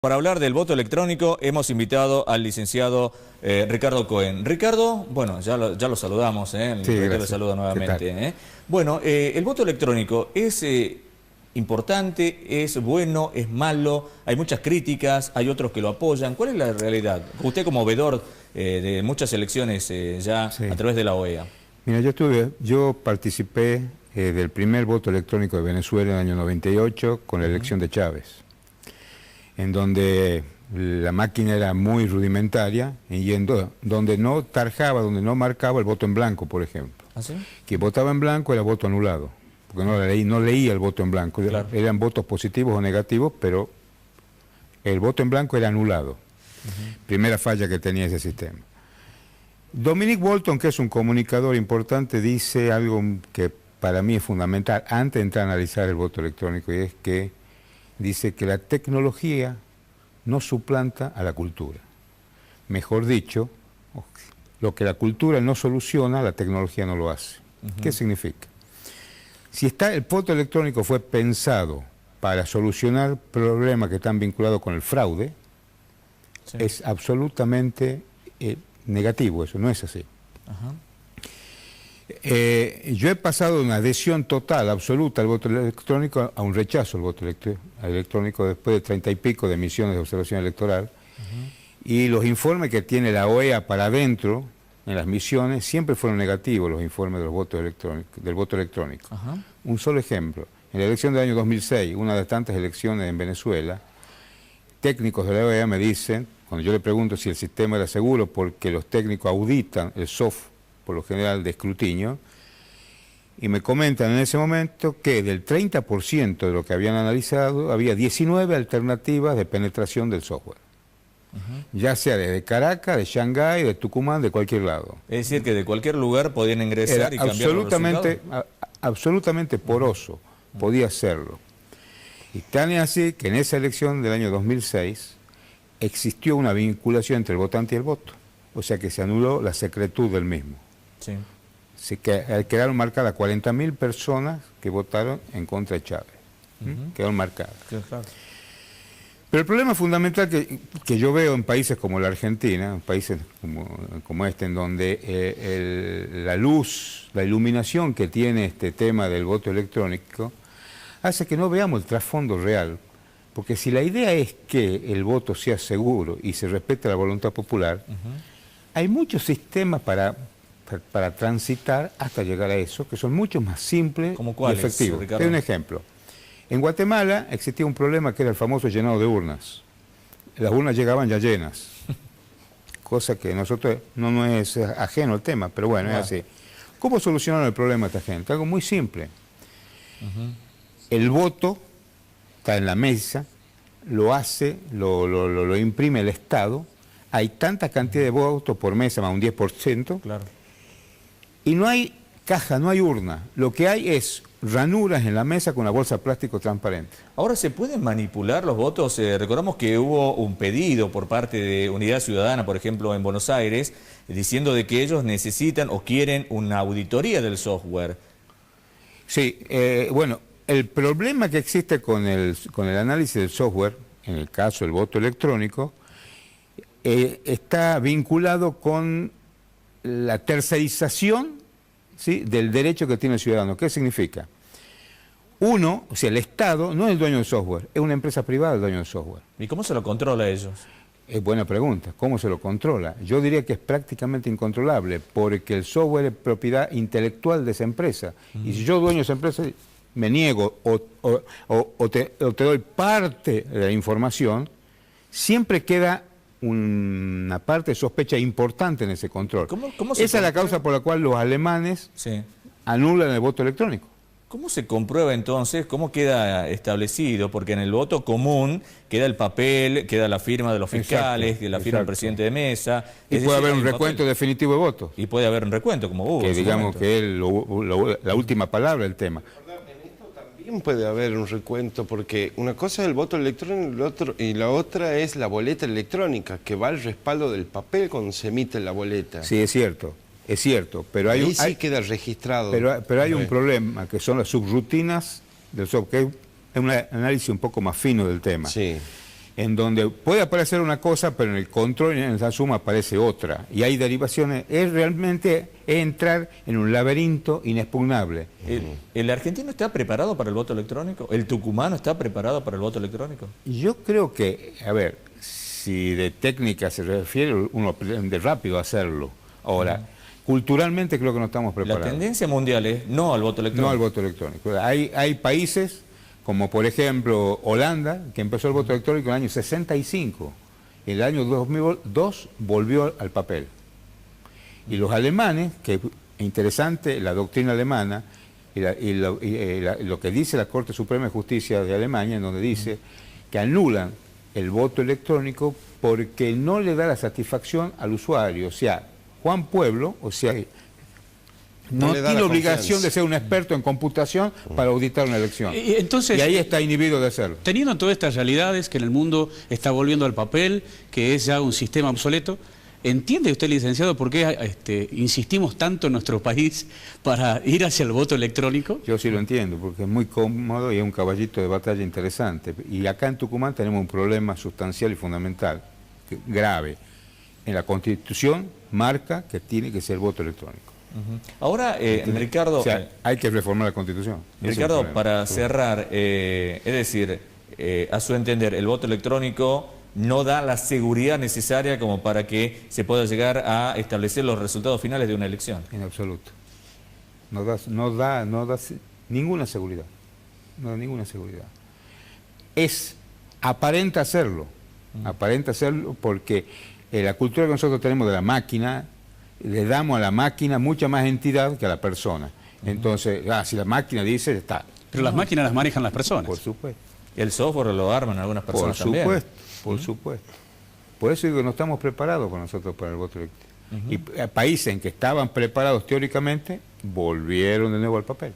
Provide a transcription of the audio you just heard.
Para hablar del voto electrónico hemos invitado al licenciado Ricardo Cohen. Ricardo, bueno, ya lo saludamos, el Sí, rector le saluda nuevamente. Bueno, el voto electrónico es importante, es bueno, es malo, hay muchas críticas, hay otros que lo apoyan. ¿Cuál es la realidad? Usted como vedor de muchas elecciones ya a través de la OEA. Mira, yo participé del primer voto electrónico de Venezuela en el año 98 con la elección de Chávez, en donde la máquina era muy rudimentaria y donde no tarjaba, donde no marcaba el voto en blanco, por ejemplo. ¿Ah, sí? Que votaba en blanco era voto anulado, porque no leía el voto en blanco. Claro. Eran votos positivos o negativos, pero el voto en blanco era anulado. Primera falla que tenía ese sistema. Dominic Bolton, que es un comunicador importante, dice algo que para mí es fundamental antes de entrar a analizar el voto electrónico, y es que dice que la tecnología no suplanta a la cultura. Mejor dicho, lo que la cultura no soluciona, la tecnología no lo hace. ¿Qué significa? Si el voto electrónico fue pensado para solucionar problemas que están vinculados con el fraude, es absolutamente negativo, eso no es así. Yo he pasado de una adhesión total, absoluta al voto electrónico a un rechazo al voto electrónico después de 30 y pico de misiones de observación electoral. Y los informes que tiene la OEA para adentro, en las misiones, siempre fueron negativos los informes de los votos del voto electrónico. Un solo ejemplo, en la elección del año 2006, una de tantas elecciones en Venezuela, técnicos de la OEA me dicen, cuando yo le pregunto si el sistema era seguro, porque los técnicos auditan el software, por lo general de escrutinio, y me comentan en ese momento que del 30% de lo que habían analizado, había 19 alternativas de penetración del software. Ya sea de Caracas, de Shanghái, de Tucumán, de cualquier lado. Es decir, que de cualquier lugar podían ingresar y cambiar los resultados. Absolutamente poroso, podía hacerlo. Y tan es así que en esa elección del año 2006 existió una vinculación entre el votante y el voto. O sea que se anuló la secretud del mismo. Sí. Quedaron marcadas 40.000 personas que votaron en contra de Chávez. Quedaron marcadas. Sí, claro. Pero el problema fundamental que yo veo en países como la Argentina, en países como este, en donde la luz, la iluminación que tiene este tema del voto electrónico, hace que no veamos el trasfondo real. Porque si la idea es que el voto sea seguro y se respete la voluntad popular, hay muchos sistemas para transitar hasta llegar a eso, que son mucho más simples y efectivos. Te doy un ejemplo. En Guatemala existía un problema que era el famoso llenado de urnas. Las urnas llegaban ya llenas, cosa que nosotros no es ajeno al tema, pero bueno, es así. ¿Cómo solucionaron el problema esta gente? Algo muy simple. El voto está en la mesa, lo imprime el Estado. Hay tanta cantidad de votos por mesa, más un 10%, claro. Y no hay caja, no hay urna. Lo que hay es ranuras en la mesa con una bolsa de plástico transparente. Ahora, ¿se pueden manipular los votos? Recordamos que hubo un pedido por parte de Unidad Ciudadana, por ejemplo, en Buenos Aires, diciendo de que ellos necesitan o quieren una auditoría del software. Sí, bueno, el problema que existe con el análisis del software, en el caso del voto electrónico, está vinculado con la tercerización, ¿sí?, del derecho que tiene el ciudadano. ¿Qué significa? Uno, o sea, el Estado no es el dueño del software, es una empresa privada el dueño del software. ¿Y cómo se lo controla a ellos? Es buena pregunta. ¿Cómo se lo controla? Yo diría que es prácticamente incontrolable, porque el software es propiedad intelectual de esa empresa. Y si yo, dueño de esa empresa, me niego o te doy parte de la información, siempre queda una parte de sospecha importante en ese control. Esa es la causa por la cual los alemanes anulan el voto electrónico. ¿Cómo se comprueba entonces? ¿Cómo queda establecido? Porque en el voto común queda el papel, queda la firma de los fiscales, la firma del presidente de mesa. Y puede haber un recuento definitivo de votos. Y puede haber un recuento, como hubo. Que digamos que es la última palabra del tema. Puede haber un recuento, porque una cosa es el voto electrónico y la otra es la boleta electrónica, que va al respaldo del papel cuando se emite la boleta. Sí, es cierto, pero ahí sí queda registrado. Pero hay un problema, que son las subrutinas del software, que es un análisis un poco más fino del tema. Sí. en donde puede aparecer una cosa, pero en el control y en la suma aparece otra. Y hay derivaciones. Es realmente entrar en un laberinto inexpugnable. ¿El argentino está preparado para el voto electrónico? ¿El tucumano está preparado para el voto electrónico? Yo creo que, a ver, si de técnica se refiere, uno aprende rápido a hacerlo. Ahora, culturalmente creo que no estamos preparados. La tendencia mundial es no al voto electrónico. No al voto electrónico. Hay países, como por ejemplo Holanda, que empezó el voto electrónico en el año 65. En el año 2002 volvió al papel. Y los alemanes, que es interesante la doctrina alemana, y lo que dice la Corte Suprema de Justicia de Alemania, en donde dice que anulan el voto electrónico porque no le da la satisfacción al usuario. O sea, Juan Pueblo, o sea, no le da tiene la obligación confianza. de ser un experto en computación para auditar una elección. Entonces, Y ahí está inhibido de hacerlo. teniendo todas estas realidades, que en el mundo está volviendo al papel, que es ya un sistema obsoleto, ¿entiende usted, licenciado, por qué insistimos tanto en nuestro país para ir hacia el voto electrónico? Yo sí lo entiendo, porque es muy cómodo y es un caballito de batalla interesante. Y acá en Tucumán tenemos un problema sustancial y fundamental, grave. En la Constitución marca que tiene que ser voto electrónico. Ahora, Ricardo, O sea, hay que reformar la Constitución. Ese es el Ricardo, problema. para cerrar, es decir, a su entender, el voto electrónico no da la seguridad necesaria como para que se pueda llegar a establecer los resultados finales de una elección. En absoluto. No da ninguna seguridad. No da ninguna seguridad. Aparenta hacerlo. Aparenta hacerlo porque la cultura que nosotros tenemos de la máquina, le damos a la máquina mucha más entidad que a la persona. Entonces, si la máquina dice, está. Pero las máquinas las manejan las personas. Por supuesto. El software lo arman algunas personas también. Por supuesto. Por eso digo que no estamos preparados con nosotros para el voto electrónico. Y países en que estaban preparados teóricamente, volvieron de nuevo al papel.